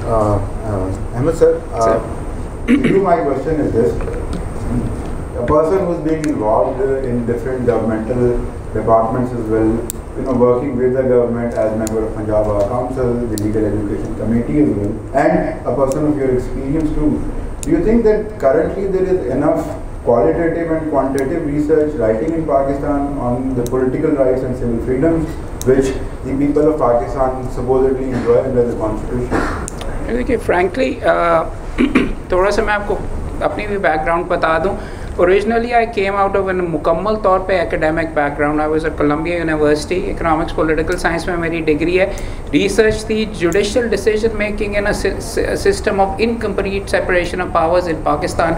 Ahmed sir, my question is this. A person who's being involved in different governmental departments as well, working with the government as member of Punjab Bar Council, the Legal Education Committee as well, and a person of your experience too, do you think that currently there is enough qualitative and quantitative research writing in Pakistan on the political rights and civil freedoms which the people of Pakistan supposedly enjoy under the constitution? देखिए frankly थोड़ा सा मैं आपको अपनी भी background बता दूं. Originally I came out of an मुकम्मल तौर पे academic background. I was at Columbia University. Economics political science में मेरी डिग्री है. रिसर्च थी judicial decision making in a system of incomplete separation of powers in Pakistan.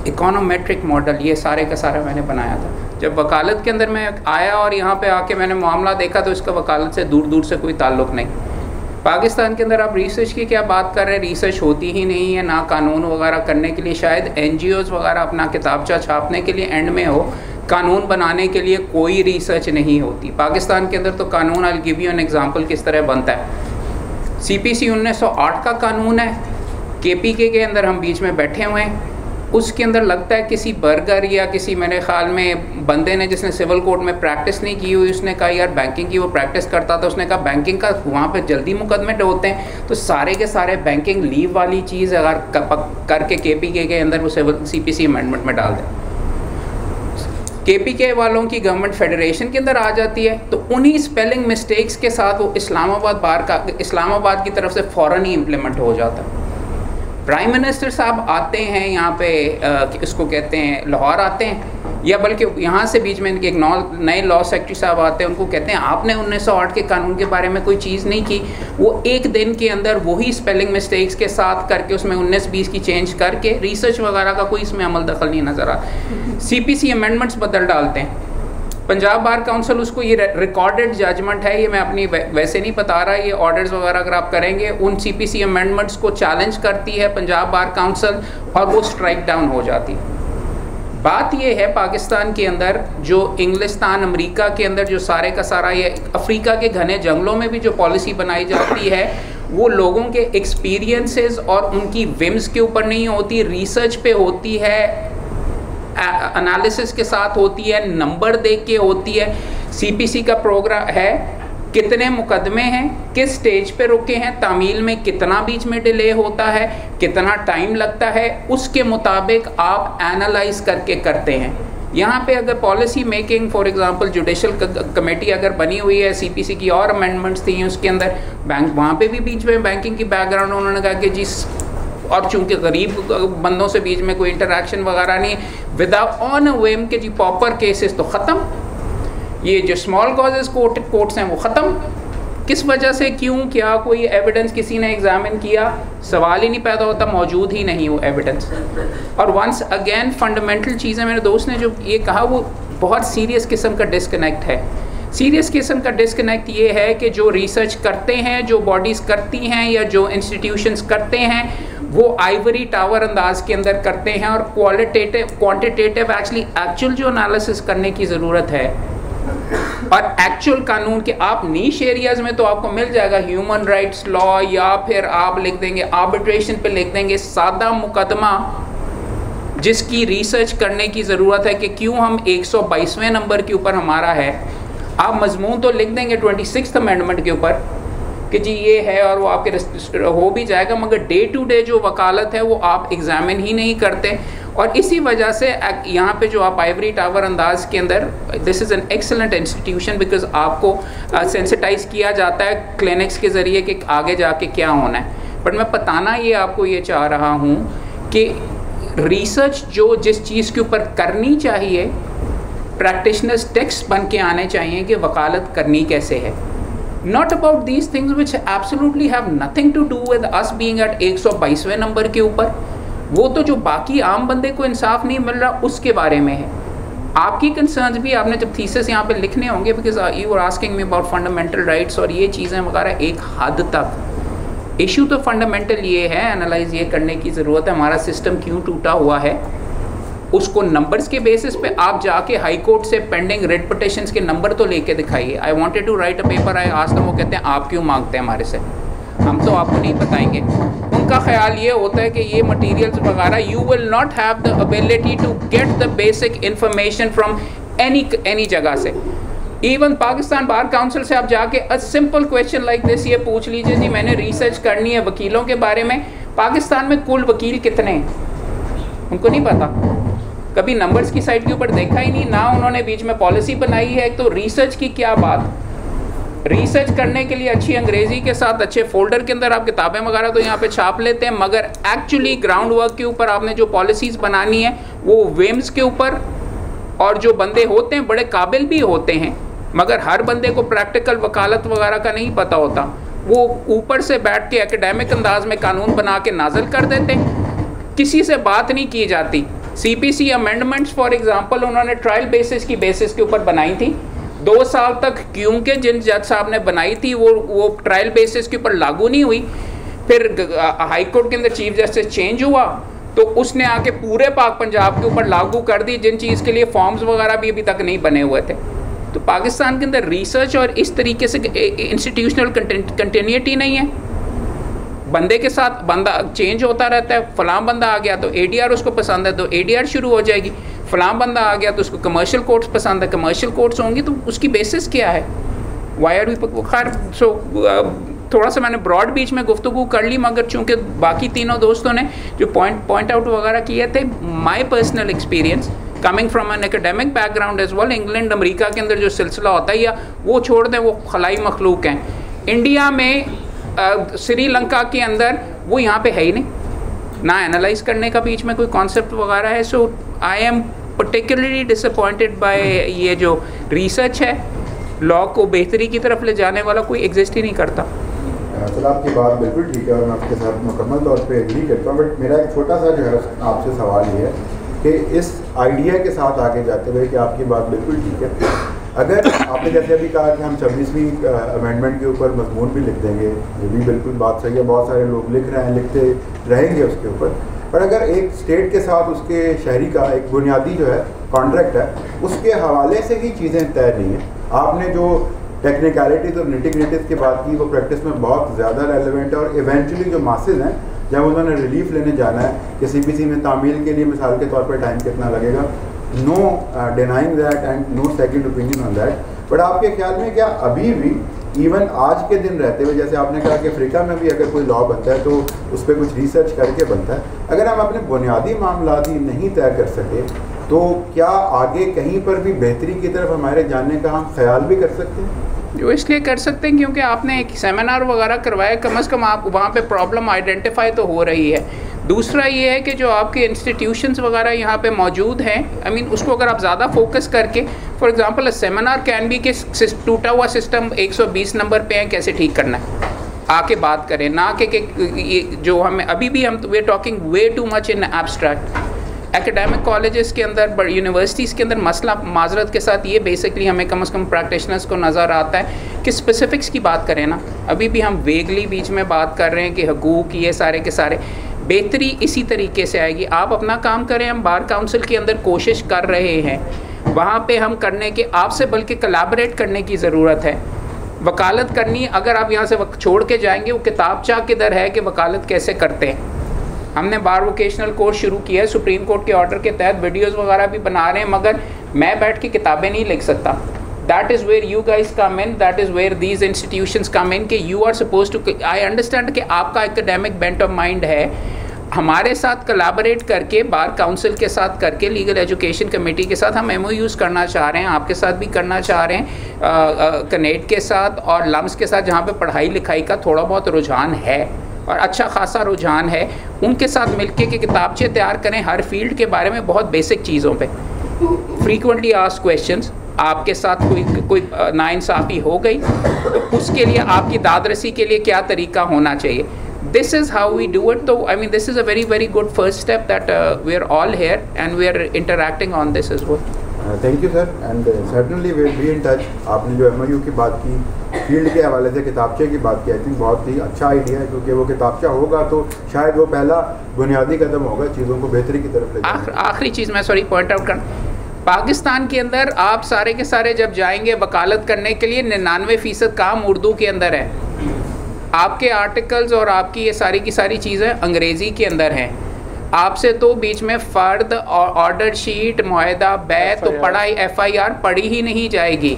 Econometric model ये सारे का सारा मैंने बनाया था. जब वकालत के अंदर मैं आया और यहाँ पे आके मैंने मामला देखा तो इसका वकालत से दूर दूर से कोई ताल्लुक़ नहीं. पाकिस्तान के अंदर आप रिसर्च की क्या बात कर रहे हैं, रिसर्च होती ही नहीं है. ना कानून वगैरह करने के लिए, शायद NGOs वगैरह अपना किताबचा छापने के लिए एंड में हो, कानून बनाने के लिए कोई रिसर्च नहीं होती. पाकिस्तान के अंदर तो कानून, I will give you an example किस तरह बनता है. CPC 1908 का कानून है. KPK के अंदर हम बीच में बैठे हुए हैं. उसके अंदर लगता है किसी बर्गर या किसी मेरे ख्याल में बंदे ने जिसने सिविल कोर्ट में प्रैक्टिस नहीं की हुई, उसने कहा यार बैंकिंग की वो प्रैक्टिस करता था. उसने कहा बैंकिंग का वहाँ पे जल्दी मुकदमे होते हैं तो सारे के सारे बैंकिंग लीव वाली चीज़ अगर करके KPK के अंदर वो सिविल CPC अमेंडमेंट में डाल दें. KPK वालों की गवर्नमेंट फेडरेशन के अंदर आ जाती है तो उन्हीं स्पेलिंग मिस्टेक्स के साथ वो इस्लामाबाद की तरफ से फ़ौरन ही इम्प्लीमेंट हो जाता है. प्राइम मिनिस्टर साहब आते हैं यहाँ पे, इसको कहते हैं लाहौर आते हैं, या बल्कि यहाँ से बीच में एक नए लॉ सेक्रेटरी साहब आते हैं. उनको कहते हैं आपने 1908 के कानून के बारे में कोई चीज़ नहीं की. वो एक दिन के अंदर वही स्पेलिंग मिस्टेक्स के साथ करके उसमें 19-20 की चेंज करके रिसर्च वगैरह का कोई इसमें अमल दखल नहीं नज़र आ. CPC अमेंडमेंट्स बदल डालते हैं. पंजाब बार काउंसिल उसको, ये रिकॉर्डेड जजमेंट है, ये मैं अपनी वैसे नहीं बता रहा, ये ऑर्डर्स वगैरह अगर आप करेंगे उन CPC अमेंडमेंट्स को चैलेंज करती है पंजाब बार काउंसिल और वो स्ट्राइक डाउन हो जाती है. बात ये है पाकिस्तान के अंदर जो इंग्लिस्तान अमेरिका के अंदर जो सारे का सारा ये अफ्रीका के घने जंगलों में भी जो पॉलिसी बनाई जाती है वो लोगों के एक्सपीरियंसेस और उनकी विम्स के ऊपर नहीं होती, रिसर्च पे होती है, एनालिसिस के साथ होती है, नंबर देख के होती है. CPC का प्रोग्राम है, कितने मुकदमे हैं, किस स्टेज पे रुके हैं, तामील में कितना बीच में डिले होता है, कितना टाइम लगता है, उसके मुताबिक आप एनालाइज करके करते हैं. यहाँ पे अगर policy making for example judicial committee अगर बनी हुई है, CPC की और अमेंडमेंट्स थी उसके अंदर, बैंक वहाँ पे भी बीच में बैंकिंग की बैकग्राउंड उन्होंने कहा कि जिस, और चूंकि गरीब बंदों से बीच में कोई इंटरेक्शन वगैरह नहीं, विदाउट ऑन वेम के जी पॉपर केसेस तो ख़त्म. ये जो स्मॉल कॉजेस कोर्ट्स हैं वो ख़त्म. किस वजह से, क्यों, क्या, कोई एविडेंस किसी ने एग्जामिन किया, सवाल ही नहीं पैदा होता, मौजूद ही नहीं वो एविडेंस. और वंस अगेन फंडामेंटल चीज़ें मेरे दोस्त ने जो ये कहा वो बहुत सीरियस किस्म का डिस्कनेक्ट है. सीरियस किस्म का डिस्कनेक्ट ये है कि जो रिसर्च करते हैं, जो बॉडीज़ करती हैं या जो इंस्टीट्यूशंस करते हैं वो आइवरी टावर अंदाज के अंदर करते हैं और क्वांटिटेटिव एक्चुअल जो एनालिसिस करने की ज़रूरत है और एक्चुअल कानून के आप नीश एरियाज़ में तो आपको मिल जाएगा ह्यूमन राइट्स लॉ, या फिर आप लिख देंगे आर्बिट्रेशन पे लिख देंगे सादा मुकदमा जिसकी रिसर्च करने की ज़रूरत है कि क्यों हम 122वें नंबर के ऊपर हमारा है. आप मजमून तो लिख देंगे 26th अमेंडमेंट के ऊपर कि जी ये है और वो आपके हो भी जाएगा, मगर डे टू डे जो वकालत है वो आप एग्जामिन ही नहीं करते. और इसी वजह से यहाँ पे जो आप आइवरी टावर अंदाज के अंदर, this is an excellent institution because आपको सेंसिटाइज किया जाता है क्लिनिक्स के ज़रिए कि आगे जाके क्या होना है. बट मैं बताना ये आपको ये चाह रहा हूँ कि रिसर्च जो जिस चीज़ के ऊपर करनी चाहिए, प्रैक्टिशनर्स टेक्स्ट बन के आने चाहिए कि वकालत करनी कैसे है. Not about these things which absolutely have nothing to do with us being at 122वें नंबर के ऊपर. वो तो जो बाकी आम बंदे को इंसाफ नहीं मिल रहा उसके बारे में है. आपकी कंसर्न्स भी आपने जब थीसिस यहाँ पे लिखने होंगे because you are asking me about fundamental rights और ये चीज़ें वगैरह, एक हद तक इशू तो फंडामेंटल ये है, एनालाइज ये करने की ज़रूरत है हमारा सिस्टम क्यों टूटा हुआ है. उसको नंबर्स के बेसिस पे आप जाके हाई कोर्ट से पेंडिंग रिट पिटिशंस के नंबर तो लेके दिखाइए. I wanted to write a paper, I asked them, वो कहते हैं आप क्यों मांगते हैं हमारे से. हम तो आपको नहीं बताएंगे। उनका ख्याल ये होता है कि ये मटेरियल्स वगैरह you will not have the ability to get the basic information from any जगह से। इवन पाकिस्तान बार काउंसिल से आप जाके a simple question like this ये पूछ लीजिए जी, मैंने रिसर्च करनी है वकीलों के बारे में, पाकिस्तान में कुल वकील कितने हैं, उनको नहीं पता। कभी नंबर्स की साइड के ऊपर देखा ही नहीं, ना उन्होंने बीच में पॉलिसी बनाई है। तो रिसर्च की क्या बात, रिसर्च करने के लिए अच्छी अंग्रेजी के साथ अच्छे फोल्डर के अंदर आप किताबें वगैरह तो यहाँ पे छाप लेते हैं, मगर एक्चुअली ग्राउंड वर्क के ऊपर आपने जो पॉलिसीज बनानी है वो वेम्स के ऊपर, और जो बंदे होते हैं बड़े काबिल भी होते हैं, मगर हर बंदे को प्रैक्टिकल वकालत वगैरह का नहीं पता होता। वो ऊपर से बैठ के एकेडमिक अंदाज में कानून बना के नाजल कर देते, किसी से बात नहीं की जाती। CPC अमेंडमेंट्स फॉर एग्जांपल उन्होंने ट्रायल बेसिस के ऊपर बनाई थी, 2 साल तक क्योंकि जिन जज साहब ने बनाई थी वो ट्रायल बेसिस के ऊपर लागू नहीं हुई। फिर हाई कोर्ट के अंदर चीफ जस्टिस चेंज हुआ तो उसने आके पूरे पाक पंजाब के ऊपर लागू कर दी, जिन चीज़ के लिए फॉर्म्स वगैरह भी अभी तक नहीं बने हुए थे। तो पाकिस्तान के अंदर रिसर्च और इस तरीके से इंस्टीट्यूशनल कंटिन्यूटी नहीं है। बंदे के साथ बंदा चेंज होता रहता है, फलां बंदा आ गया तो ADR उसको पसंद है तो ADR शुरू हो जाएगी, फलां बंदा आ गया तो उसको कमर्शियल कोर्ट्स पसंद है, कमर्शियल कोर्ट्स होंगी, तो उसकी बेसिस क्या है, वाई आर वी। खैर सो थोड़ा सा मैंने ब्रॉड बीच में गुफ्तगू कर ली, मगर चूंकि बाकी तीनों दोस्तों ने जो पॉइंट आउट वगैरह किए थे, my personal experience coming from an academic background as well, England America के अंदर जो सिलसिला होता है, या वो छोड़ दें वो खलाई मखलूक हैं, इंडिया में श्रीलंका के अंदर वो यहाँ पे है ही नहीं, ना एनालाइज करने का बीच में कोई कॉन्सेप्ट वगैरह है। So I am particularly disappointed by ये जो रिसर्च है, लॉ को बेहतरी की तरफ ले जाने वाला कोई एग्जिस्ट ही नहीं करता। चलो आपकी बात बिल्कुल ठीक है और मैं आपके साथ मुकम्मल तौर पे एग्री करता हूँ, बट मेरा एक छोटा सा जो है आपसे सवाल ये है कि इस आइडिया के साथ आगे जाते हुए कि आपकी बात बिल्कुल ठीक है, अगर आपने जैसे अभी कहा कि हम 26वीं अमेंडमेंट के ऊपर मजमून भी लिख देंगे, ये भी बिल्कुल बात सही है, बहुत सारे लोग लिख रहे हैं, लिखते रहेंगे उसके ऊपर, पर अगर एक स्टेट के साथ उसके शहरी का एक बुनियादी जो है कॉन्ट्रैक्ट है, उसके हवाले से ही चीज़ें तय नहीं है। आपने जो टेक्निकलिटीज़ और निटिग्रिटीज़ की बात की वो प्रैक्टिस में बहुत ज़्यादा रेलिवेंट है, और इवेंचुअली जो मासेज हैं जब उन्होंने रिलीफ लेने जाना है कि CPC में तामील के लिए मिसाल के तौर पर टाइम कितना लगेगा, no denying that and no second opinion on that, but आपके ख्याल में क्या अभी भी इवन आज के दिन रहते हुए, जैसे आपने कहा कि अफ्रीका में भी अगर कोई लॉ बनता है तो उस पर कुछ रिसर्च करके बनता है, अगर हम अपने बुनियादी मामला ही नहीं तय कर सके तो क्या आगे कहीं पर भी बेहतरी की तरफ हमारे जाने का हम ख्याल भी कर सकते हैं? जो इसलिए कर सकते हैं क्योंकि आपने एक सेमिनार वगैरह करवाया, कम से कम आप वहाँ पे प्रॉब्लम आइडेंटिफाई तो हो रही है। दूसरा ये है कि जो आपके इंस्टीट्यूशंस वगैरह यहाँ पे मौजूद हैं, आई मीन उसको अगर आप ज़्यादा फोकस करके, for example seminar can be कि टूटा हुआ सिस्टम 120 नंबर पे है, कैसे ठीक करना है, आके बात करें, ना कि जो हमें अभी भी हम we're talking way too much in abstract. Academic colleges के अंदर, यूनिवर्सिटीज़ के अंदर मसला माजरत के साथ ये बेसिकली हमें कम से कम प्रैक्टिशनर्स को नज़र आता है कि स्पेसिफिक्स की बात करें ना, अभी भी हम वेगली बीच में बात कर रहे हैं कि हकूक़ ये सारे के सारे। बेहतरी इसी तरीके से आएगी, आप अपना काम करें, हम बार काउंसिल के अंदर कोशिश कर रहे हैं, वहाँ पे हम करने के आपसे बल्कि कोलैबोरेट करने की ज़रूरत है। वकालत करनी, अगर आप यहाँ से छोड़ के जाएंगे, वो किताबचा किधर है कि वकालत कैसे करते हैं। हमने बार वोकेशनल कोर्स शुरू किया है, सुप्रीम कोर्ट के ऑर्डर के तहत वीडियोस वगैरह भी बना रहे हैं, मगर मैं बैठ के किताबें नहीं लिख सकता। That is where you guys come in, that is where these institutions come in, कि you are suppose to, I understand कि आपका एकेडमिक बेंट ऑफ माइंड है, हमारे साथ कोलैबोरेट करके, बार काउंसिल के साथ करके, लीगल एजुकेशन कमेटी के साथ हम MOUs करना चाह रहे हैं, आपके साथ भी करना चाह रहे हैं, कनेट के साथ और लम्स के साथ, जहाँ पे पढ़ाई लिखाई का थोड़ा बहुत रुझान है और अच्छा खासा रुझान है, उनके साथ मिलके के किताबचे तैयार करें हर फील्ड के बारे में, बहुत बेसिक चीज़ों पे। फ्रीक्वेंटली आस्क्ड क्वेश्चंस, आपके साथ कोई नाइंसाफ़ी हो गई तो उसके लिए आपकी दादरसी के लिए क्या तरीका होना चाहिए, this is how we do it. So I mean this is a very good first step that we are all here and we are interacting on this as well. Thank you sir, and certainly we will be in touch. आपने जो MOU की बात की, field के हवाले से किताबचे की बात की, आई थिंक बहुत ही अच्छा आइडिया है, क्योंकि वो किताबचा होगा तो शायद वो पहला बुनियादी कदम होगा चीज़ों को बेहतरी की तरफ ले जाने। आखिरी चीज़ मैं सॉरी पॉइंट आउट कर, पाकिस्तान के अंदर आप सारे के सारे जब जाएंगे वकालत करने के लिए 99% काम उर्दू के अंदर है। आपके आर्टिकल्स और आपकी ये सारी की सारी चीज़ें अंग्रेज़ी के अंदर हैं, आपसे तो बीच में फ़र्द और ऑर्डर शीट, मुआहदा, बैत तो पढ़ाई FIR पढ़ी ही नहीं जाएगी।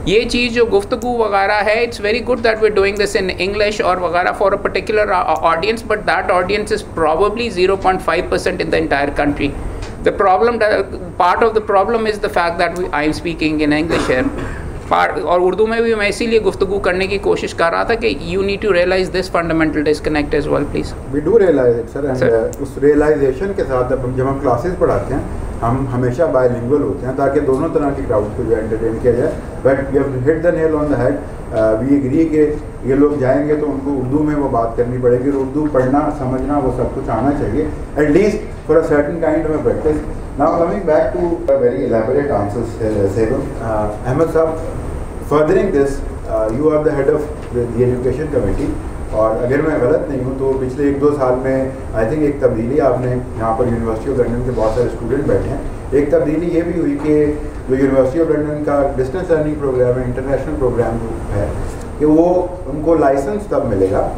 ये चीज़ जो गुफ्तगू वगैरह है, it's very good that we doing this in English और वगैरह for a particular audience, but that audience is probably 0.5% in the entire country. The problem, part of the problem is the fact that I am speaking in English here. और उर्दू में भी मैं इसीलिए गुफ्तगू करने की कोशिश कर रहा था कि you need to realize this fundamental disconnect as well, please. We do realize it, sir, and उस realization के साथ जब हम classes पढ़ाते हैं, हम हमेशा bilingual होते हैं ताकि दोनों तरह की crowd को जो entertain किया जाए. But you have hit the nail on the head. We agree कि ये लोग जाएंगे तो उनको उर्दू में वो बात करनी पड़ेगी, उर्दू पढ़ना समझना वो सब कुछ आना चाहिए, at least for a certain kind of a practice. Now coming back to a very elaborate answers, Sebam, Ahmed Saab, furthering this, you are the head of the education committee, और अगर मैं गलत नहीं हूँ तो पिछले 1-2 साल में आई थिंक एक तब्दीली आपने यहाँ पर यूनिवर्सिटी ऑफ लंदन के बहुत सारे स्टूडेंट बैठे हैं, एक तब्दीली ये भी हुई कि जो यूनिवर्सिटी ऑफ लंदन का डिस्टेंस लर्निंग प्रोग्राम है, इंटरनेशनल प्रोग्राम है, कि वो उनको लाइसेंस तब मिलेगा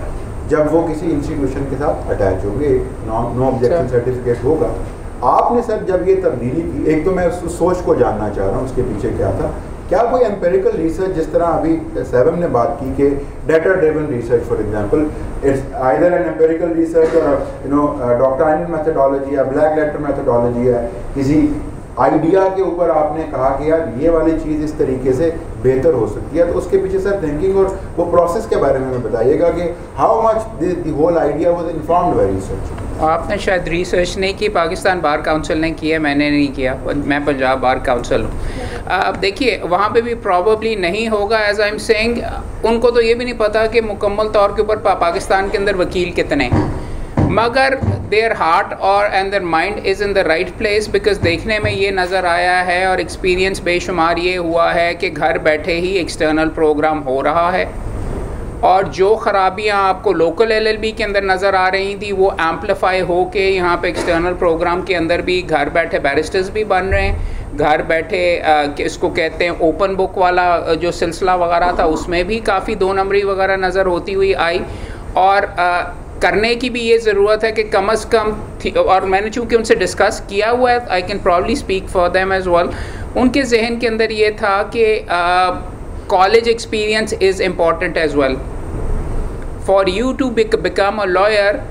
जब वो किसी इंस्टीट्यूशन के साथ अटैच होंगे, नो ऑब्जेक्शन सर्टिफिकेट होगा। आपने सर जब ये तब्दीली की, एक तो मैं उस सोच को जानना चाह रहा हूँ उसके पीछे क्या था, क्या कोई एम्पेरिकल रिसर्च जिस तरह अभी सेबम ने बात की कि data driven research for example, it's either an empirical research और डॉक्ट्राइनल मेथोडोलॉजी या ब्लैक लेटर मेथोडोलॉजी है, किसी आइडिया के ऊपर आपने कहा कि यार ये वाली चीज़ इस तरीके से बेहतर हो सकती है, तो उसके पीछे सर थिंकिंग और वो प्रोसेस के बारे में बताइएगा कि how much the whole idea was informed by research. आपने शायद रिसर्च नहीं की, पाकिस्तान बार काउंसिल ने किया, मैंने नहीं किया, मैं पंजाब बार काउंसिल हूँ। अब देखिए वहाँ पे भी प्रॉबली नहीं होगा, एज आई एम सेइंग, उनको तो ये भी नहीं पता कि मुकम्मल तौर के ऊपर पाकिस्तान के अंदर वकील कितने, मगर देयर हार्ट और and their mind is in the right place, because देखने में ये नज़र आया है और एक्सपीरियंस बेशुमार ये हुआ है कि घर बैठे ही एक्सटर्नल प्रोग्राम हो रहा है, और जो ख़राबियाँ आपको लोकल LLB के अंदर नज़र आ रही थी वो एम्पलीफाई हो के यहाँ पे एक्सटर्नल प्रोग्राम के अंदर भी घर बैठे बैरिस्टर्स भी बन रहे हैं, घर बैठे इसको कहते हैं ओपन बुक वाला जो सिलसिला वगैरह था उसमें भी काफ़ी 2 नंबरी वगैरह नज़र होती हुई आई, और करने की भी ये ज़रूरत है कि कम अज़ कम और मैंने चूँकि उनसे डिस्कस किया हुआ है, I can probably speak for them as well, उनके जहन के अंदर ये था कि college experience is important as well for you to become a lawyer.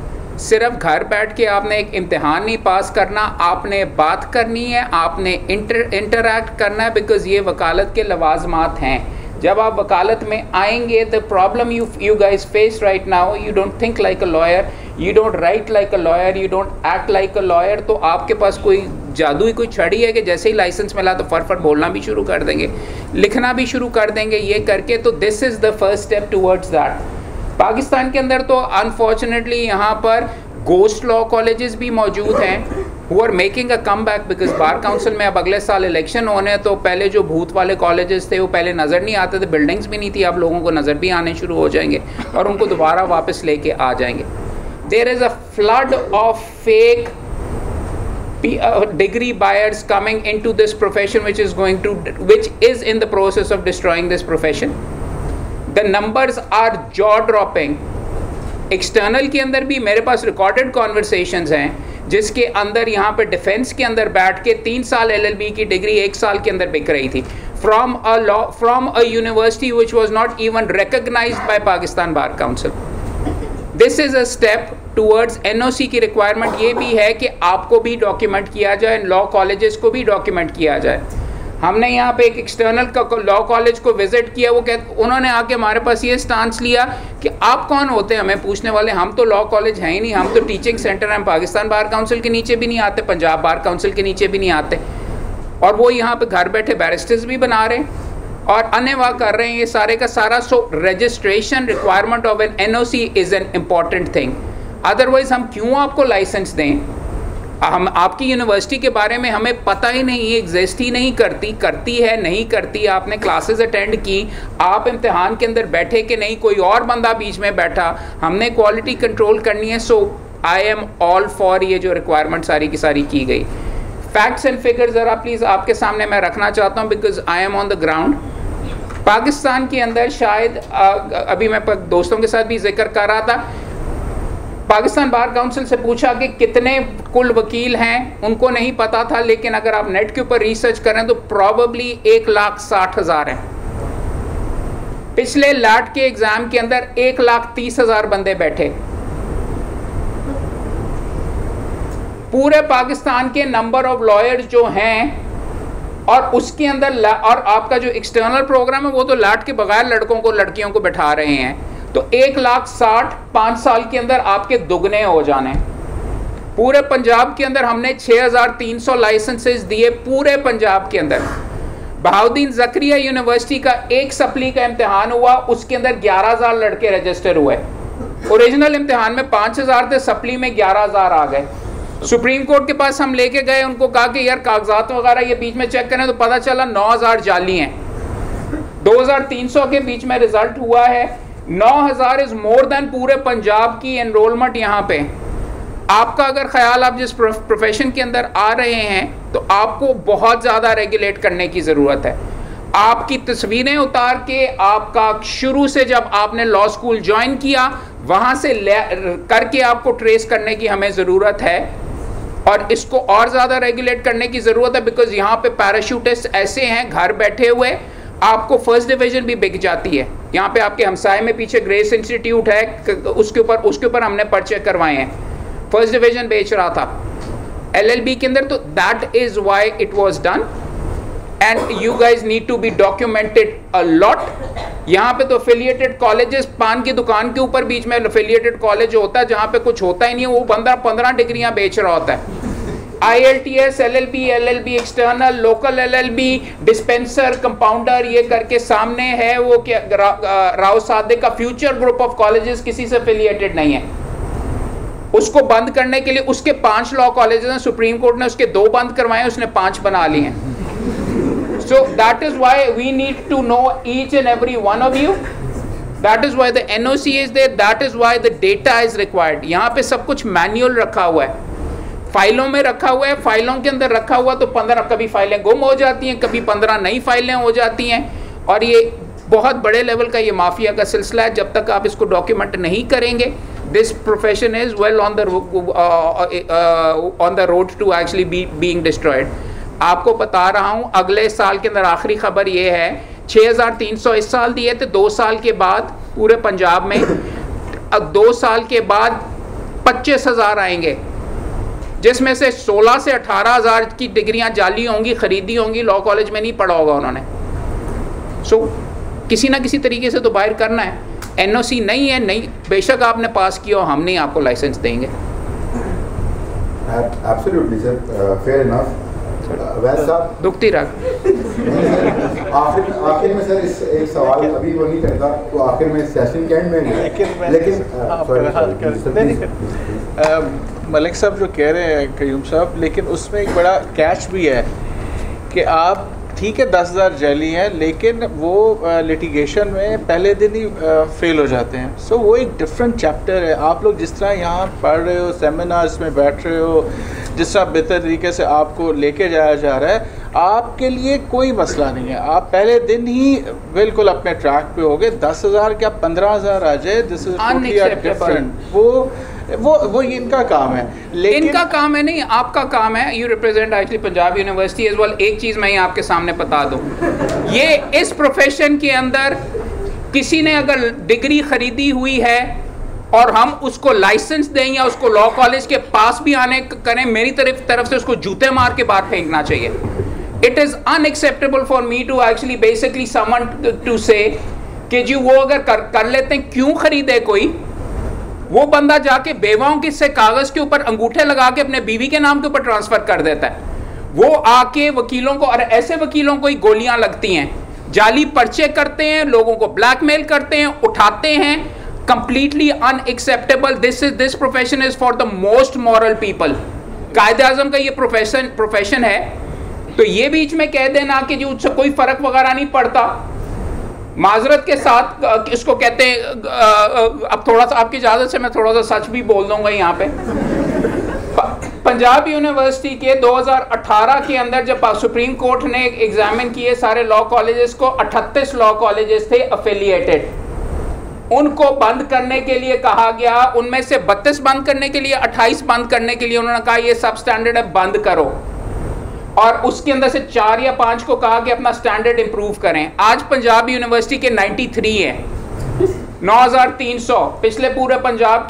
सिर्फ घर बैठ के आपने एक इम्तिहान नहीं पास करना, आपने बात करनी है, आपने इंटरैक्ट करना है, बिकॉज ये वकालत के लवाजमात हैं। जब आप वकालत में आएंगे, the problem you guys face right now, you don't think like a lawyer, you don't write like a lawyer, you don't act like a lawyer, तो आपके पास कोई जादू ही कोई छड़ी है कि जैसे ही लाइसेंस मिला तो फट बोलना भी शुरू कर देंगे, लिखना भी शुरू कर देंगे, ये करके। तो this is the first step towards that. Pakistan के अंदर तो अनफॉर्चुनेटली यहाँ पर गोस्ट लॉ कॉलेजेस भी मौजूद हैं who are making a comeback, because bar council में अब अगले साल इलेक्शन होने, तो पहले जो भूत वाले कॉलेजेस थे वो पहले नज़र नहीं आते थे, बिल्डिंग्स भी नहीं थी, अब लोगों को नज़र भी आने शुरू हो जाएंगे और उनको दोबारा वापस लेके आ जाएंगे। There is a flood of fake degree buyers coming into this profession which is in the process of destroying this profession. The numbers are jaw dropping. External के अंदर भी मेरे पास रिकॉर्डेड कॉन्वर्सेशंस हैं जिसके अंदर यहाँ पे डिफेंस के अंदर बैठ के 3 साल LLB की डिग्री 1 साल के अंदर बिक रही थी from a university which was not even recognised by Pakistan bar council. This is a step towards NOC की रिक्वायरमेंट ये भी है कि आपको भी डॉक्यूमेंट किया जाए, लॉ कॉलेजेस को भी डॉक्यूमेंट किया जाए। हमने यहाँ पे एक एक्सटर्नल लॉ कॉलेज को विजिट किया, उन्होंने आके हमारे पास ये स्टांस लिया कि आप कौन होते हैं हमें पूछने वाले, हम तो लॉ कॉलेज हैं ही नहीं, हम तो टीचिंग सेंटर हैं, पाकिस्तान बार काउंसिल के नीचे भी नहीं आते, पंजाब बार काउंसिल के नीचे भी नहीं आते, और वो यहाँ पे घर बैठे बैरिस्टर्स भी बना रहे हैं और अनेवा कर रहे हैं ये सारे का सारा। So registration requirement of an NOC is an important thing, otherwise हम क्यों आपको लाइसेंस दें? हम आपकी यूनिवर्सिटी के बारे में हमें पता ही नहीं, एग्जिस्ट ही नहीं करती है नहीं करती, आपने क्लासेस अटेंड की, आप इम्तिहान के अंदर बैठे कि नहीं, कोई और बंदा बीच में बैठा, हमने क्वालिटी कंट्रोल करनी है। So I am all for ये जो रिक्वायरमेंट सारी की सारी की गई। फैक्ट्स एंड फिगर्स ज़रा प्लीज़ आपके सामने मैं रखना चाहता हूँ, because I am on the ground. Pakistan के अंदर शायद अभी मैं दोस्तों के साथ भी जिक्र कर रहा था, पाकिस्तान बार काउंसिल से पूछा कि कितने कुल वकील हैं, उनको नहीं पता था, लेकिन अगर आप नेट के ऊपर रिसर्च करें तो प्रॉबेबली 1,60,000 हैं। पिछले लैट के एग्जाम के अंदर 1,30,000 बंदे बैठे। पूरे पाकिस्तान के नंबर ऑफ लॉयर्स जो हैं, और उसके अंदर और आपका जो एक्सटर्नल प्रोग्राम है वो तो लैट के बगैर लड़कों को लड़कियों को बैठा रहे हैं, तो 1,60,000 5 साल के अंदर आपके दुगने हो जाने। पूरे पंजाब के अंदर हमने 6,300 लाइसेंसेस दिए पूरे पंजाब के अंदर। बहाउद्दीन ज़करिया यूनिवर्सिटी का एक सप्ली का इम्तिहान हुआ, उसके अंदर 11,000 लड़के रजिस्टर हुए। ओरिजिनल इम्तिहान में 5,000 थे, सप्ली में 11,000 आ गए। सुप्रीम कोर्ट के पास हम लेके गए, उनको कहा कि यार कागजात वगैरह ये बीच में चेक करें, तो पता चला 9,000 जाली हैं। 2,300 के बीच में रिजल्ट हुआ है। 9,000 इज मोर देन पूरे पंजाब की एनरोलमेंट यहाँ पे। आपका अगर ख्याल, आप जिस प्रोफेशन के अंदर आ रहे हैं, तो आपको बहुत ज़्यादा रेगुलेट करने की ज़रूरत है। आपकी तस्वीरें उतार के, आपका शुरू से जब आपने लॉ स्कूल ज्वाइन किया वहाँ से करके आपको ट्रेस करने की हमें ज़रूरत है, और इसको और ज़्यादा रेगुलेट करने की ज़रूरत है। बिकॉज यहाँ पे पैराशूटिस्ट ऐसे हैं घर बैठे हुए, आपको फर्स्ट डिवीज़न भी बिक जाती है। यहाँ पे आपके हमसाए में पीछे ग्रेस इंस्टीट्यूट है, उसके ऊपर हमने पर्चे करवाए हैं, फर्स्ट डिवीज़न बेच रहा था LLB के अंदर। तो that is why it was done, and you guys need to be documented a lot. यहाँ पे तो एफिलिएटेड कॉलेजेस, पान की दुकान के ऊपर बीच में एफिलिएटेड कॉलेज होता है जहाँ पे कुछ होता ही नहीं है, वो बंदा 15 डिग्रियाँ बेच रहा होता है। ILTS, LLB external, local LLB, dispenser, compounder, ये करके सामने है वो क्या राव सादिक का फ्यूचर ग्रुप ऑफ कॉलेजेस किसी से एफिलिएटेड नहीं है। उसको बंद करने के लिए उसके 5 लॉ कॉलेजेस हैं, सुप्रीम कोर्ट ने उसके 2 बंद करवाए, उसने 5 बना लिए हैं। So that is why we need to know each and every one of you. That is why the NOC is there. That is why the data is required. यहाँ पे सब कुछ मैनुअल रखा हुआ है, फाइलों में रखा हुआ है, फाइलों के अंदर रखा हुआ। तो 15 कभी फाइलें गुम हो जाती हैं, कभी 15 नई फाइलें हो जाती हैं, और ये बहुत बड़े लेवल का ये माफिया का सिलसिला है। जब तक आप इसको डॉक्यूमेंट नहीं करेंगे, this profession is well on the road to actually being destroyed. आपको बता रहा हूँ, अगले साल के अंदर आखिरी खबर ये है, 6,300 इस साल दिए थे, 2 साल के बाद पूरे पंजाब में, अब 2 साल के बाद 25,000 आएंगे, जिसमें से 16 से 18,000 की डिग्रियां जाली होंगी, खरीदी होंगी, लॉ कॉलेज में नहीं पढ़ा होगा उन्होंने। सो किसी ना किसी तरीके से तो बाहर करना है। NOC नहीं है, नहीं, बेशक आपने पास किया हो, हम नहीं आपको लाइसेंस देंगे। Absolutely sir, fair enough. वैसे साहब दुखती रख आखिर में सर इस एक सवाल अभी वो नहीं करता, तो आखिर में सेशन के एंड में, लेकिन मलिक साहब जो कह रहे हैं कयूम साहब, लेकिन उसमें एक बड़ा कैच भी है कि आप ठीक है 10,000 जाली हैं, लेकिन वो लिटिगेशन में पहले दिन ही फेल हो जाते हैं। सो वो एक डिफरेंट चैप्टर है। आप लोग जिस तरह यहाँ पढ़ रहे हो, सेमिनार्स में बैठ रहे हो, जिस तरह बेहतर तरीके से आपको लेके जाया जा रहा है, आपके लिए कोई मसला नहीं है। आप पहले दिन ही बिल्कुल अपने ट्रैक पे हो गए। 10,000 क्या 15,000 आ जाए, दिस इज डिफरेंट। वो इनका काम है, लेकिन इनका काम है नहीं, आपका काम है। You represent actually Punjab University as well. एक चीज़ मैं आपके सामने बता दूं, ये इस प्रोफेशन के अंदर किसी ने अगर डिग्री खरीदी हुई है और हम उसको लाइसेंस दें या उसको लॉ कॉलेज के पास भी आने करें, मेरी तरफ से उसको जूते मार के बाहर फेंकना चाहिए। It is unacceptable for me to actually basically summon to say कि जी वो अगर कर लेते हैं, क्यों खरीदे कोई? वो बंदा जाके बेवाओं के से कागज के ऊपर अंगूठे लगा के अपने बीवी के नाम के ऊपर ट्रांसफर कर देता है। वो आके वकीलों को, और ऐसे वकीलों को ही गोलियां लगती हैं, जाली पर्चे करते हैं, लोगों को ब्लैकमेल करते हैं, उठाते हैं। Completely unacceptable. This profession is for the most moral people. कायदे आजम का ये प्रोफेशन है, तो ये बीच में कह देना कि जी उससे कोई फर्क वगैरह नहीं पड़ता, माजरत के साथ इसको कहते हैं। अब थोड़ा सा आपकी इजाज़त से मैं थोड़ा सा सच भी बोल दूंगा यहाँ पे। पंजाब यूनिवर्सिटी के 2018 के अंदर जब सुप्रीम कोर्ट ने एग्जामिन किए सारे लॉ कॉलेजेस को, 38 लॉ कॉलेजेस थे अफिलिएटेड, उनको बंद करने के लिए कहा गया। उनमें से 32 बंद करने के लिए, 28 बंद करने के लिए उन्होंने कहा ये सब स्टैंडर्ड है, बंद करो। और उसके अंदर से 4 या 5 को कहा कि अपना स्टैंडर्ड इंप्रूव करें। आज पंजाब यूनिवर्सिटी के 93 हैं, 9300। पिछले पूरे पंजाब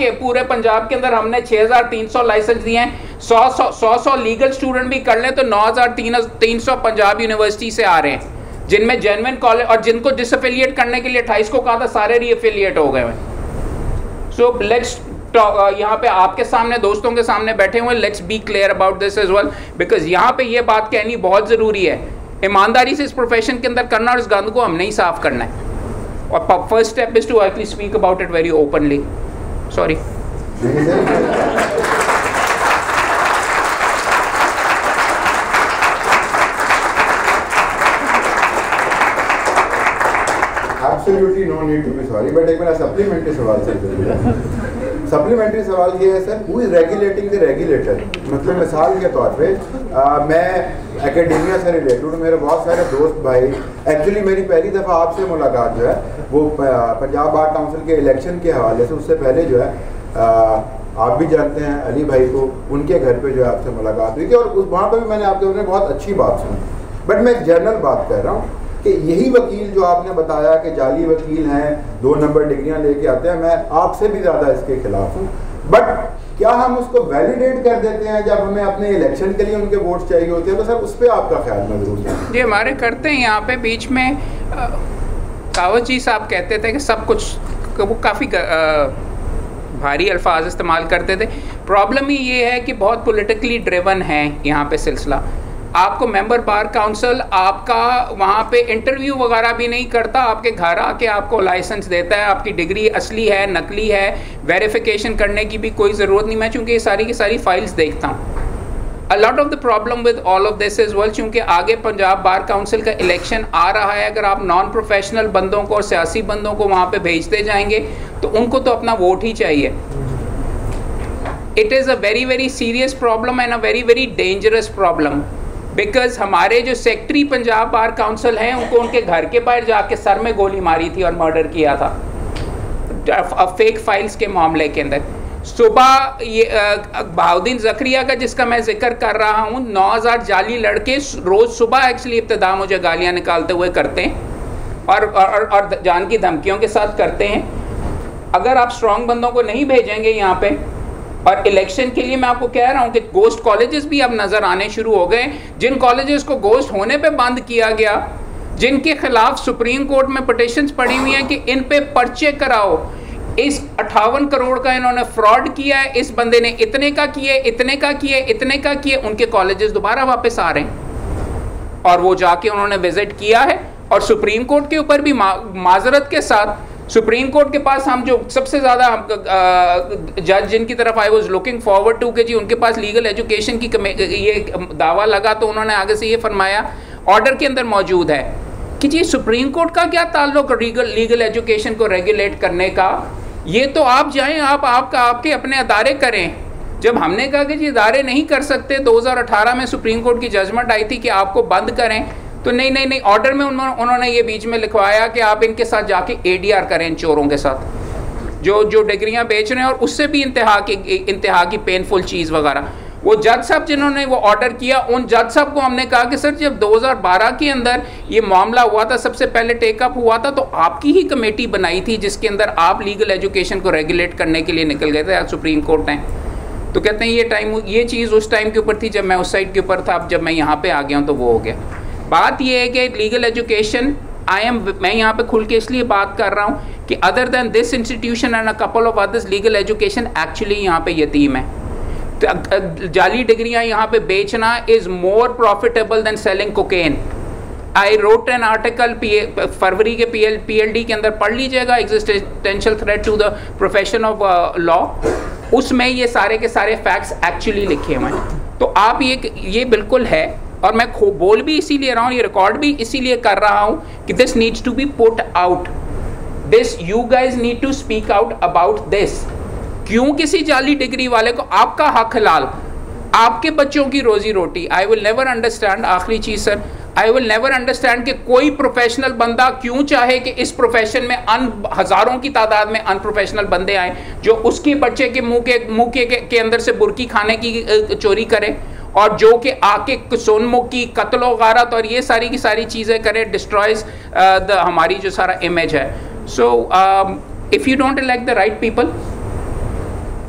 के अंदर हमने 6300 लाइसेंस दिए हैं। 100 लीगल स्टूडेंट भी कर लें तो 9300 पंजाब यूनिवर्सिटी से आ रहे हैं, जिनमें जेन्युइन कॉलेज, और जिनको डिसएफिलिएट करने के लिए 28 को कहा था सारे रीएफिलिएट हो गए हैं। सो लेट्स यहाँ पे आपके सामने, दोस्तों के सामने बैठे हुए, let's be clear about this as well, because यहाँ पे ये बात कहनी बहुत ज़रूरी है। ईमानदारी से इस प्रोफेशन के अंदर करना और इस गंद को हमने ही साफ करना है। और first step is to actually speak about it very openly. Sorry. Absolutely no need to be sorry, but एक मेरा सप्लीमेंट्री सवाल सर, सप्लीमेंट्री सवाल ये है sir, who is regulating the regulator? मतलब मिसाल के तौर पे मैं एकेडेमिया से रिलेटेड हूँ, मेरे बहुत सारे दोस्त भाई, एक्चुअली मेरी पहली दफ़ा आपसे मुलाकात जो है वो पंजाब बार काउंसिल के इलेक्शन के हवाले से, उससे पहले जो है आप भी जानते हैं अली भाई को, उनके घर पे जो है आपसे मुलाकात हुई थी, और उस वहाँ पर भी मैंने आपके उन्होंने बहुत अच्छी बात सुनी। बट मैं एक जनरल बात कर रहा हूँ कि यही वकील जो आपने बताया कि जाली वकील हैं, 2 नंबर डिग्रियां लेके आते हैं, मैं आपसे भी ज़्यादा इसके खिलाफ हूँ। बट क्या हम उसको वैलिडेट कर देते हैं जब हमें अपने इलेक्शन के लिए उनके वोट चाहिए होते हैं? तो सर उस पर आपका ख्याल में जरूर है। जी, हमारे करते हैं यहाँ पे बीच में कावत जी साहब कहते थे कि सब कुछ, वो काफ़ी भारी अल्फाज इस्तेमाल करते थे। प्रॉब्लम ही ये है कि बहुत पॉलिटिकली ड्रिवन है यहाँ पे सिलसिला। आपको मेंबर बार काउंसिल आपका वहाँ पे इंटरव्यू वगैरह भी नहीं करता, आपके घर आके आपको लाइसेंस देता है, आपकी डिग्री असली है नकली है, वेरिफिकेशन करने की भी कोई ज़रूरत नहीं। मैं चूँकि ये सारी की सारी फाइल्स देखता हूँ। A lot of the problem with all of this is well, चूँकि आगे पंजाब बार काउंसिल का इलेक्शन आ रहा है, अगर आप नॉन प्रोफेशनल बंदों को और सियासी बंदों को वहाँ पर भेजते जाएंगे तो उनको तो अपना वोट ही चाहिए। It is a very very serious problem and a very very dangerous problem, because हमारे जो सेक्रेटरी पंजाब बार काउंसिल हैं उनको उनके घर के बाहर जाके सर में गोली मारी थी और मर्डर किया था फेक फाइल्स के मामले के अंदर। सुबह ये बहाउद्दीन ज़करिया का जिसका मैं जिक्र कर रहा हूँ, 9000 जाली लड़के रोज़ सुबह एक्चुअली इब्तिदा मुझे गालियाँ निकालते हुए करते हैं और जान की धमकियों के साथ करते हैं। अगर आप स्ट्रॉन्ग बंदों को नहीं भेजेंगे यहाँ पे, और इलेक्शन के लिए मैं आपको कह रहा हूँ कि गोस्ट कॉलेजेस भी अब नज़र आने शुरू हो गए। जिन कॉलेजेस को गोस्ट होने पे बंद किया गया, जिनके खिलाफ सुप्रीम कोर्ट में पिटिशंस पड़ी हुई हैं कि इन पे पर्चे कराओ, इस 58 करोड़ का इन्होंने फ्रॉड किया है, इस बंदे ने इतने का किए, इतने का किए, इतने का किए, उनके कॉलेजेस दोबारा वापस आ रहे हैं। और वो जाके उन्होंने विजिट किया है और सुप्रीम कोर्ट के ऊपर भी माजरत के साथ, सुप्रीम कोर्ट के पास हम जो सबसे ज़्यादा जज जिनकी तरफ I was looking forward to कि जी उनके पास लीगल एजुकेशन की ये दावा लगा, तो उन्होंने आगे से ये फरमाया ऑर्डर के अंदर मौजूद है कि जी सुप्रीम कोर्ट का क्या ताल्लुक लीगल एजुकेशन को रेगुलेट करने का। ये तो आप जाएं, आपके अपने अदारे करें। जब हमने कहा कि जी इदारे नहीं कर सकते, 2018 में सुप्रीम कोर्ट की जजमेंट आई थी कि आपको बंद करें, तो नहीं ऑर्डर में उन्होंने ये बीच में लिखवाया कि आप इनके साथ जाके ADR करें, इन चोरों के साथ जो डिग्रियां बेच रहे हैं, और उससे भी इंतहा की पेनफुल चीज़ वगैरह। वो जज साहब जिन्होंने वो ऑर्डर किया, उन जज साहब को हमने कहा कि सर जब 2012 के अंदर ये मामला हुआ था, सबसे पहले टेकअप हुआ था, तो आपकी ही कमेटी बनाई थी जिसके अंदर आप लीगल एजुकेशन को रेगुलेट करने के लिए निकल गए थे। आज सुप्रीम कोर्ट है, तो कहते हैं ये चीज़ उस टाइम के ऊपर थी जब मैं उस साइड के ऊपर था, अब जब मैं यहाँ पे आ गया हूँ तो वो हो गया। बात ये है कि लीगल एजुकेशन मैं यहाँ पे खुल के इसलिए बात कर रहा हूँ कि other than this institution and a couple of others, legal education actually यहाँ पे यतीम है। तो जाली डिग्रियाँ यहाँ पे बेचना is more profitable than selling cocaine. I wrote an article फरवरी के PLD के अंदर पढ़ लीजिएगा, existential threat to the profession of law. उसमें ये सारे के सारे फैक्ट्स एक्चुअली लिखे हुए हैं। तो आप ये बिल्कुल है, और मैं बोल भी इसीलिए रहा हूँ, ये रिकॉर्ड भी इसीलिए कर रहा हूँ कि this needs to be put out, this you guys need to speak out about this. क्यों किसी जाली डिग्री वाले को आपका हक हलाल, आपके बच्चों की रोजी रोटी। आई विल नेवर अंडरस्टैंड, आखिरी चीज sir, I will never understand कि कोई प्रोफेशनल बंदा क्यों चाहे कि इस प्रोफेशन में हजारों की तादाद में अनप्रोफेशनल बंदे आए जो उसके बच्चे के मुंह के अंदर से बुर्की खाने की चोरी करे, और जो कि आके सोनमुख की कत्लो गारत और ये सारी की सारी चीज़ें करे, डिस्ट्रॉयज हमारी जो सारा इमेज है। So if you don't elect the right people,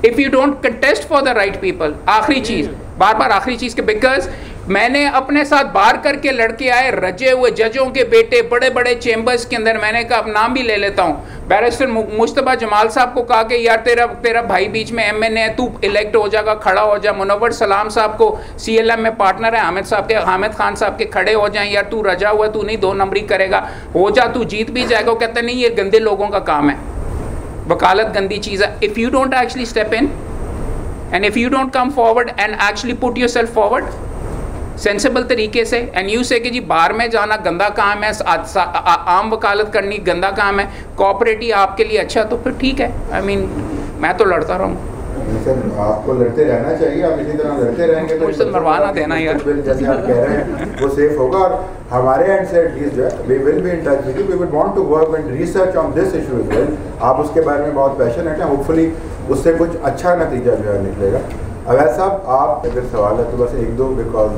if you don't contest for the right people, आखिरी चीज़, बार बार आखिरी चीज़ के, बिकॉज मैंने अपने साथ बार करके लड़के आए रजे हुए जजों के बेटे बड़े बड़े चेंबर्स के अंदर, मैंने कहा अब नाम भी ले लेता हूँ, बैरिस्टर मुश्तबा जमाल साहब को कहा कि यार तेरा भाई बीच में MNA है, तू इलेक्ट हो जाएगा, खड़ा हो जा। मुनव्वर सलाम साहब को CLM में पार्टनर है हामिद खान साहब के, खड़े हो जाएं, यार तू रजा हुआ, तू नहीं 2 नंबरी करेगा, हो जा, तू जीत भी जाएगा। वो कहते नहीं, ये गंदे लोगों का काम है, वकालत गंदी चीज़ है। If you don't actually step in and if you don't come forward and actually put your self forward sensible तरीके से, एंड यू से कि जी बाहर में जाना गंदा काम है, आम वकालत करनी गंदा काम है, कोऑपरेटिव आपके लिए अच्छा, तो फिर ठीक है। आई मीन मैं तो लड़ता रहूँ। सर आपको लड़ते रहना चाहिए, आप इसी तरह लड़ते रहेंगे तो मुझसे मरवाना देना यार, जैसे आप कह रहे हैं वो सेफ होगा। और हमारे एंड से एटलीस्ट जो है we will be in touch with you, we would want to work and research on this issue as well. आप उसके बारे में बहुत पैशनेट हैं, होपफुली उससे कुछ अच्छा नतीजा जो है निकलेगा। अवैध साहब आप अगर सवाल है तो बस 1-2, बिकॉज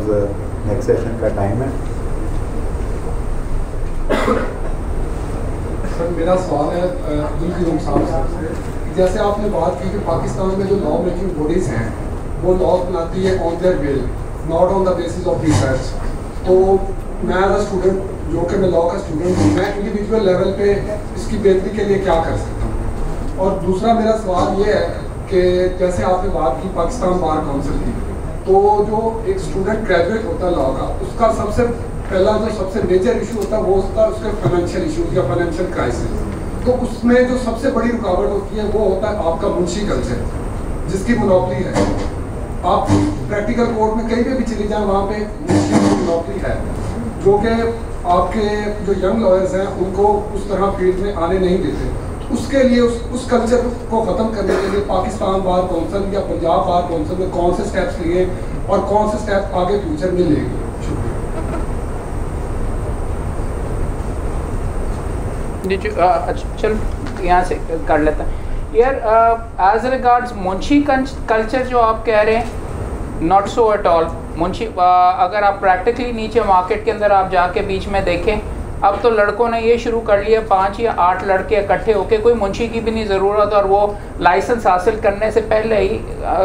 नेक्स्ट सेशन का टाइम है। सर मेरा सवाल है अब्दुल कयूम साहब से, जैसे आपने बात की कि पाकिस्तान में जो लॉ मेकिंग बॉडीज़ हैं वो लॉ बनाती है on their will, not on the basis of research. तो मैं एज अ स्टूडेंट, जो कि मैं लॉ का स्टूडेंट हूँ, मैं इंडिविजुअल लेवल पे इसकी बेहतरी के लिए क्या कर सकता हूँ? और दूसरा मेरा सवाल ये है कि जैसे आपने बात की पाकिस्तान बार काउंसिल की, तो जो एक स्टूडेंट ग्रेजुएट होता है लॉ का, उसका सबसे पहला जो सबसे मेजर इशू होता है वो होता है उसके फाइनेंशियल इशूज या फाइनेंशियल क्राइसिस। तो उसमें जो सबसे बड़ी रुकावट होती है वो होता है आपका मुंशी कल्चर, जिसकी मोनोपली है। आप प्रैक्टिकल कोर्ट में कहीं पे भी चले जाएं, वहाँ पे मुंशी की मोनोपली है, जो कि आपके जो यंग लॉयर्स हैं उनको उस तरह फील्ड में आने नहीं देते। उसके लिए उस कल्चर को ख़त्म करने के लिए पाकिस्तान बार काउंसिल या पंजाब बार काउंसिल में कौन से स्टेप्स लिए और कौन से स्टेप आगे फ्यूचर में लेंगे? चल यहाँ से कर लेता है यार। एज रिगार्ड्स मुंशी कल्चर जो आप कह रहे हैं, not so at all. Munshi अगर आप प्रैक्टिकली नीचे मार्केट के अंदर आप जाके बीच में देखें, अब तो लड़कों ने ये शुरू कर लिया 5 या 8 लड़के इकट्ठे होके, कोई मुंशी की भी नहीं ज़रूरत, और वो लाइसेंस हासिल करने से पहले ही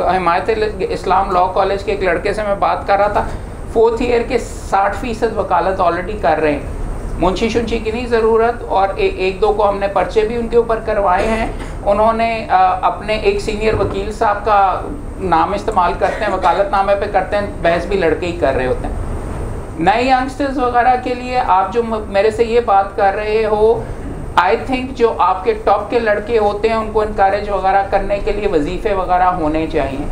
हिमायत इस्लाम लॉ कॉलेज के एक लड़के से मैं बात कर रहा था, 4th ईयर के 60% वकालत ऑलरेडी कर रहे हैं, मुंशी शुंशी की नहीं ज़रूरत। और 1-2 को हमने पर्चे भी उनके ऊपर करवाए हैं। उन्होंने अपने एक सीनियर वकील साहब का नाम इस्तेमाल करते हैं, वकालतनामे पे करते हैं, बहस भी लड़के ही कर रहे होते हैं। नए यंगस्टर्स वगैरह के लिए आप जो मेरे से ये बात कर रहे हो, आई थिंक जो आपके टॉप के लड़के होते हैं उनको इनकरेज वगैरह करने के लिए वजीफ़े वगैरह होने चाहिए।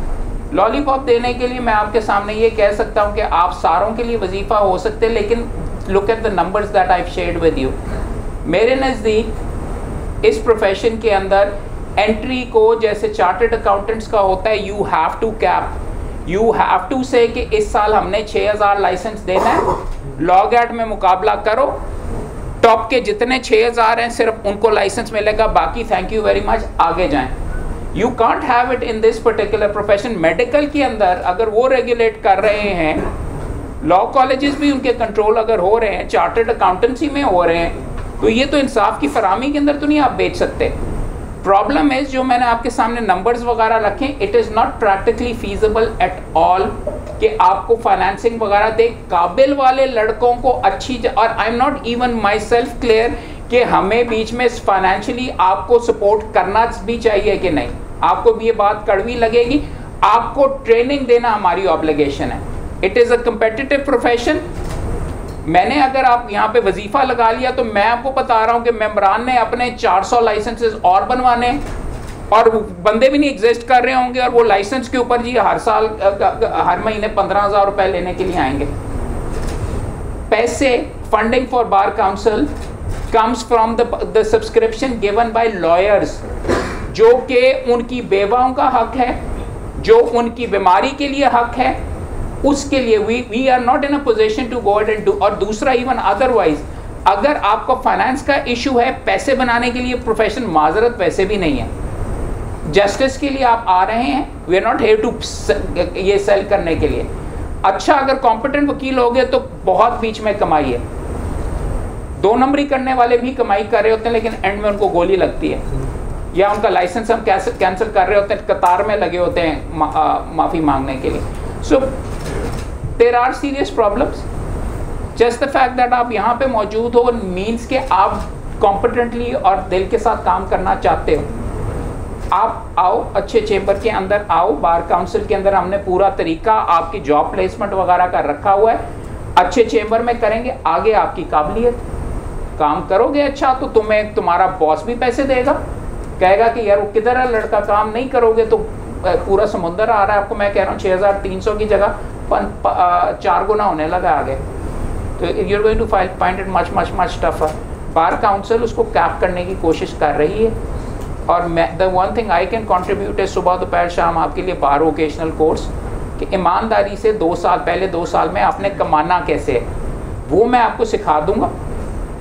लॉलीपॉप देने के लिए मैं आपके सामने ये कह सकता हूँ कि आप सारों के लिए वजीफ़ा हो सकते हैं, लेकिन look at the numbers that I shared with you. मेरे नज़दीक इस प्रोफेशन के अंदर एंट्री को जैसे चार्टर्ड अकाउंटेंट्स का होता है, you have to cap, you have to say कि इस साल हमने 6000 लाइसेंस देना है, लॉग एड में मुकाबला करो, टॉप के जितने 6000 हैं सिर्फ उनको लाइसेंस मिलेगा, बाकी थैंक यू वेरी मच, आगे जाएं। You can't have it in this particular profession. Medical के अंदर अगर वो रेगुलेट कर रहे हैं, लॉ कॉलेजेस भी उनके कंट्रोल अगर हो रहे हैं, चार्टर्ड अकाउंटेंसी में हो रहे हैं, तो ये तो इंसाफ की फरामी के अंदर तो नहीं आप बेच सकते। प्रॉब्लम है जो मैंने आपके सामने नंबर्स वगैरह रखे, it is not practically feasible at all कि आपको फाइनेंसिंग वगैरह दे। काबिल वाले लड़कों को अच्छी, और I am not even my self clear कि हमें बीच में फाइनेंशियली आपको सपोर्ट करना भी चाहिए कि नहीं। आपको भी ये बात कड़वी लगेगी, आपको ट्रेनिंग देना हमारी ऑब्लिगेशन है। It is a competitive profession. मैंने अगर आप यहाँ पे वजीफ़ा लगा लिया तो मैं आपको बता रहा हूँ कि मेम्बरान ने अपने 400 लाइसेंसेस और बनवाने, और बंदे भी नहीं एग्जिस्ट कर रहे होंगे, और वो लाइसेंस के ऊपर जी हर साल हर महीने 15,000 रुपए लेने के लिए आएंगे। पैसे funding for bar council comes from the subscription given by lawyers, जो कि उनकी बेवाओं का हक है, जो उनकी बीमारी के लिए हक है उसके लिए we are not in a position to go and do. और दूसरा इवन अदरवाइज अगर आपको फाइनेंस का इशू है, पैसे बनाने के लिए प्रोफेशन माजरत वैसे भी नहीं है, जस्टिस के लिए आप आ रहे हैं, we are not here to ये सेल करने के लिए। अच्छा अगर कॉम्पिटेंट वकील हो गए तो बहुत बीच में कमाई है, 2 नंबरी करने वाले भी कमाई कर रहे होते हैं लेकिन एंड में उनको गोली लगती है, या उनका लाइसेंस हम कैंसिल कर रहे होते हैं, कतार में लगे होते हैं माफ़ी मांगने के लिए। So there are serious problems. Just the fact that आप यहाँ पे मौजूद हो मीन्स के आप कॉम्पिटेंटली और दिल के साथ काम करना चाहते हो। आप आओ, अच्छे चेंबर के अंदर आओ, बार काउंसिल के अंदर हमने पूरा तरीका आपकी जॉब प्लेसमेंट वगैरह का रखा हुआ है, अच्छे चेंबर में करेंगे, आगे आपकी काबिलियत, काम करोगे अच्छा तो तुम्हें तुम्हारा बॉस भी पैसे देगा, कहेगा कि यार वो किधर है लड़का, काम नहीं करोगे तो पूरा समुंदर आ रहा है आपको। मैं कह रहा हूँ 6300 की जगह 4 गुना होने लगा आगे, तो you are going to find it much much much tougher. Bar council उसको कैप करने की कोशिश कर रही है, और मैं the one thing I can contribute है सुबह दोपहर शाम आपके लिए बार वोकेशनल कोर्स, कि ईमानदारी से 2 साल पहले 2 साल में आपने कमाना कैसे है वो मैं आपको सिखा दूंगा।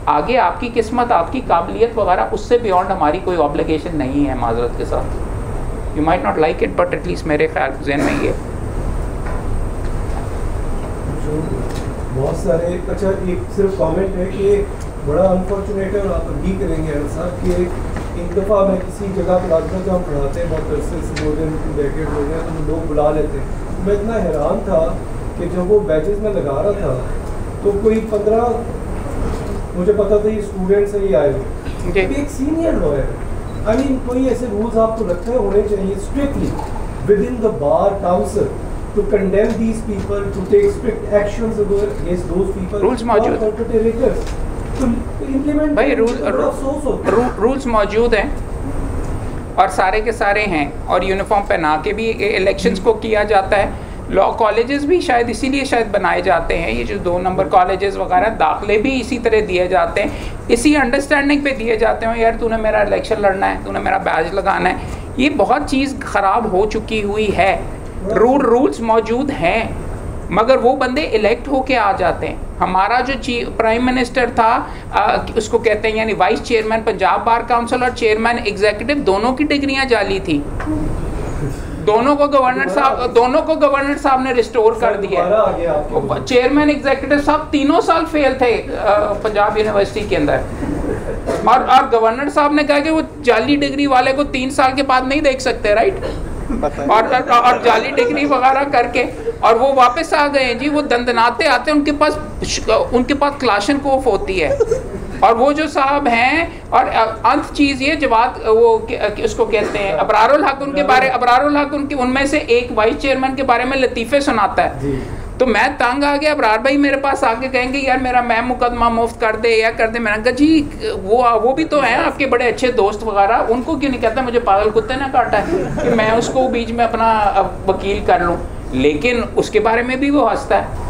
आगे आपकी किस्मत, आपकी काबिलियत वगैरह, उससे बियॉन्ड हमारी कोई ऑब्लिगेशन नहीं है माजरत के साथ। You might not like it but at least मेरे ख्याल जहन में ये बहुत सारे। अच्छा एक सिर्फ कमेंट है कि बड़ा अनफॉर्चुनेट है और आप अग्री करेंगे साहब कि एक दफ़ा मैं किसी जगह प्लाज्मा जहाँ पढ़ाते हैं बहुत अरसे से 2 दिन डेकेड हो गया, तो लोग बुला लेते हैं। मैं इतना हैरान था कि जब वो बैचेस में लगा रहा था तो कोई 15 मुझे पता था ये स्टूडेंट्स से ही आए हुए, एक सीनियर लॉयर, आई मीन कोई ऐसे रूल्स आपको लगता है होने चाहिए strictly with in the bar council to condemn these people, to take strict actions against those people? Rules मौजूद, भाई रूल्स मौजूद हैं और सारे के सारे हैं, और यूनिफॉर्म पहना के भी इलेक्शंस को किया जाता है। लॉ कॉलेजेस भी शायद इसीलिए शायद बनाए जाते हैं, ये जो 2 नंबर कॉलेजेस वगैरह, दाखिले भी इसी तरह दिए जाते हैं, इसी अंडरस्टैंडिंग पे दिए जाते हैं यार तूने मेरा इलेक्शन लड़ना है, तूने मेरा बैज लगाना है। ये बहुत चीज़ ख़राब हो चुकी हुई है। रूल्स मौजूद हैं मगर वो बंदे इलेक्ट होके आ जाते हैं। हमारा जो प्राइम मिनिस्टर था उसको कहते हैं यानी vice chairman Punjab bar council और चेयरमैन एग्जीक्यूटिव, दोनों की डिग्रियां जाली थी, दोनों को गवर्नर साहब ने रिस्टोर कर दिया। चेयरमैन एग्जीक्यूटिव साहब 3 साल फेल थे पंजाब यूनिवर्सिटी के अंदर, और गवर्नर साहब ने कहा कि वो जाली डिग्री वाले को 3 साल के बाद नहीं देख सकते, राइट, और जाली डिग्री वगैरह करके, और वो वापस आ गए हैं जी। वो दंदनाते आते हैं, उनके पास क्लाशनकोफ होती है, और वो जो साहब हैं, और अंत चीज़ ये जवाब वो उसको कहते हैं अबरारुल हक, उनके उनमें से एक वाइस चेयरमैन के बारे में लतीफ़े सुनाता है। तो मैं तंग आ गया, अबरार भाई मेरे पास आके कहेंगे यार मेरा मैं मुकदमा मुफ्त कर दे या कर दे। मैंने कहा जी वो भी तो हैं आपके बड़े अच्छे दोस्त वगैरह, उनको क्यों नहीं कहता मुझे पागल कुत्ते ने काटा है कि मैं उसको बीच में अपना वकील कर लूँ। लेकिन उसके बारे में भी वो हंसता है।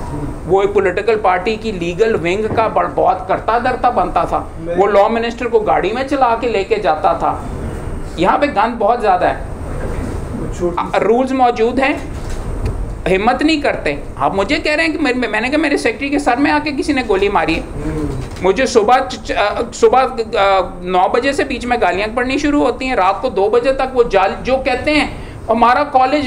वो एक पॉलिटिकल पार्टी की लीगल विंग का बहुत करता धरता बनता था, वो लॉ मिनिस्टर को गाड़ी में चला के लेके जाता था। यहाँ पे गंद बहुत ज़्यादा है, रूल्स मौजूद हैं, हिम्मत नहीं करते। आप मुझे कह रहे हैं कि मैंने कहा मेरे सेक्रेटरी के सर में आके किसी ने गोली मारी है। मुझे सुबह 9 बजे से बीच में गालियाँ पड़नी शुरू होती हैं, रात को 2 बजे तक वो जो कहते हैं हमारा कॉलेज,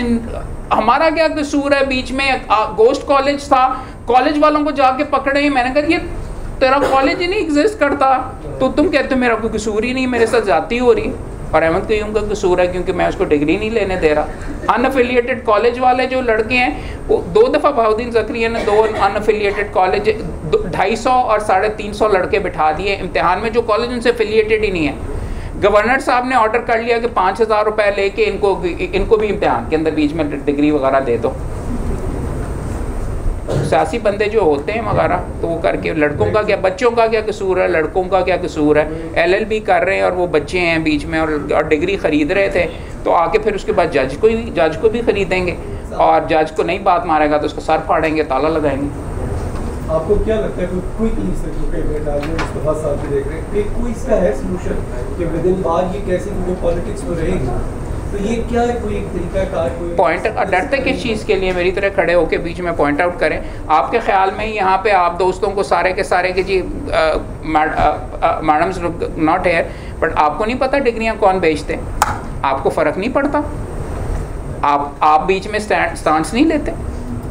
हमारा क्या कसूर है, बीच में गोस्ट कॉलेज था, कॉलेज वालों को जाके पकड़े। मैंने कहा ये तेरा कॉलेज ही नहीं एग्जिस्ट करता, तो तुम कहते हो मेरा कोई कसूर ही नहीं, मेरे साथ जाती हो रही। और अहमद कयूम का कसूर है क्योंकि मैं उसको डिग्री नहीं लेने दे रहा। अनअफिलिएटेड कॉलेज वाले जो लड़के हैं, वो 2 दफ़ा बहाउद्दीन ज़करिया ने 2 अनअफिलिएटेड कॉलेज 250 और 350 लड़के बिठा दिए इम्तिहान में, जो कॉलेज उनसे अफिलिएटेड ही नहीं है। गवर्नर साहब ने ऑर्डर कर लिया कि 5000 रुपये लेके इनको भी इम्तिहान के अंदर बीच में डिग्री वगैरह दे दो। सियासी बंदे जो होते हैं वगैरह, तो वो करके लड़कों का क्या, बच्चों का क्या कसूर है, लड़कों का क्या कसूर है। LLB कर रहे हैं और वो बच्चे हैं बीच में और डिग्री ख़रीद रहे थे, तो आके फिर उसके बाद जज को भी ख़रीदेंगे, और जज को नहीं बात मारेगा तो उसका सर फाड़ेंगे, ताला लगाएंगे। आपको क्या लगता है कोई मुस्तफा साहब भी देख रहे हैं कि कोई इसका है सलूशन कि विद इन बार ये कैसे पॉलिटिक्स में रहेगी? तो ये क्या है, कोई तरीका कार, कोई पॉइंट डरते किस चीज़ के लिए मेरी तरह खड़े होकर बीच में पॉइंट आउट करें? आपके ख्याल में यहाँ पे आप दोस्तों को सारे के सारे के जी मैडम्स नॉट हेयर, बट आपको नहीं पता डिग्रियाँ कौन बेचते, आपको फ़र्क नहीं पड़ता, आप बीच में स्टांस नहीं लेते?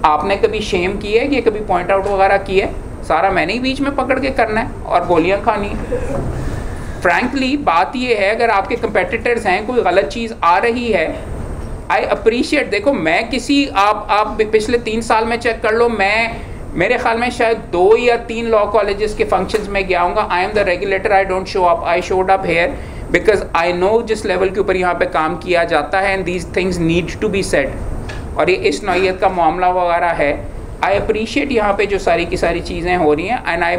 आपने कभी शेम की है कि कभी पॉइंट आउट वगैरह की है? सारा मैंने ही बीच में पकड़ के करना है और गोलियां खानी है। फ्रैंकली बात ये है, अगर आपके कंपेटिटर्स हैं, कोई गलत चीज़ आ रही है, आई अप्रीशिएट। देखो मैं किसी आप पिछले 3 साल में चेक कर लो, मैं मेरे ख्याल में शायद 2 या 3 लॉ कॉलेजेस के फंक्शंस में गया हूँगा। I am the regulator, I don't show up, I showed up here because I know जिस लेवल के ऊपर यहाँ पे काम किया जाता है and these things need to be said, और ये इस नौइयत का मामला वगैरह है। आई अप्रीशिएट यहाँ पे जो सारी की सारी चीज़ें हो रही हैं एंड आई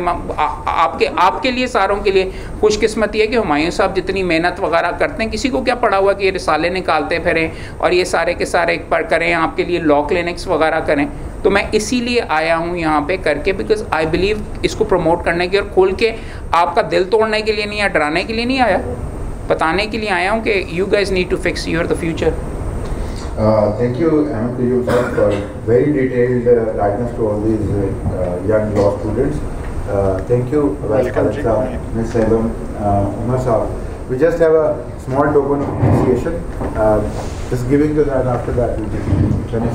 आपके लिए सारों के लिए खुशकिस्मती है कि हुमायूं साहब जितनी मेहनत वगैरह करते हैं, किसी को क्या पड़ा हुआ कि ये रिसाले निकालते फिरें और ये सारे के सारे पर करें, आपके लिए लॉ क्लिनिक्स वगैरह करें। तो मैं इसीलिए आया हूँ यहाँ पे करके, बिकॉज आई बिलीव इसको प्रमोट करने की, और खोल के आपका दिल तोड़ने के लिए नहीं, या डराने के लिए नहीं आया, बताने के लिए आया हूँ कि you guys need to fix your the future. Thank you, Ahmed Qayyum sir, for very detailed guidance to all these young law students. Thank you, Vice Chancellor, Ms. Saibam, Umar Saab. We just have a small token of appreciation. Just giving to that, after that we will finish.